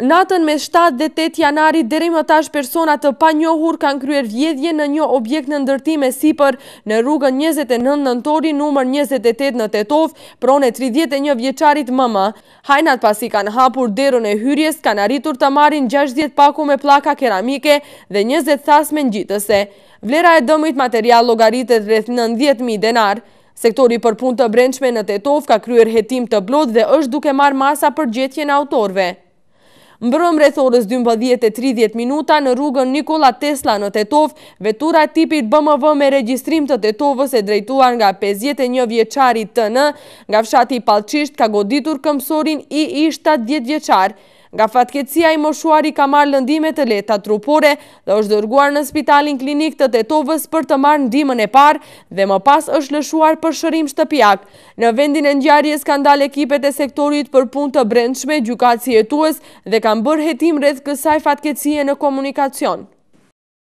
Natën me 7 dhe 8 janarit deri më tash persona të panjohur kanë kryer vjedhje në një objekt në ndërtim e sipër në rrugën 29 Nëntori numër 28 në Tetov, pronë 31 vjeçarit MM. Hajnat pasi kanë hapur derën e hyrjes kanë arritur të marrin 60 paku me pllaka keramike dhe 20 thasme ngjitëse. Vlera e dëmit material llogaritet rreth 90.000 denar. Sektori për punë të brendshme në Tetov ka kryer hetim të blot dhe është duke marrë masa për gjetjen e autorëve. Mbrëm rreth orës 12:30 në rrugën Nikola Tesla në Tetov, vetura tipit BMW me regjistrim të Tetovës e drejtuar nga 51 vjeçari TN nga fshati Pallçisht ka goditur këmbësorin II 70 vjeçar. Nga fatkeqësia i moshuari ka marrë lëndime të lehta trupore dhe është dërguar në spitalin klinik të Tetovës për të marrë ndihmën e parë dhe më pas është lëshuar për shërim shtëpiak. Në vendin e ngjarjes kanë dalë ekipet e sektorit për punë të brendshme, gjykatësi hetues dhe kanë bërë hetim rreth kësaj fatkeqësie në komunikacion.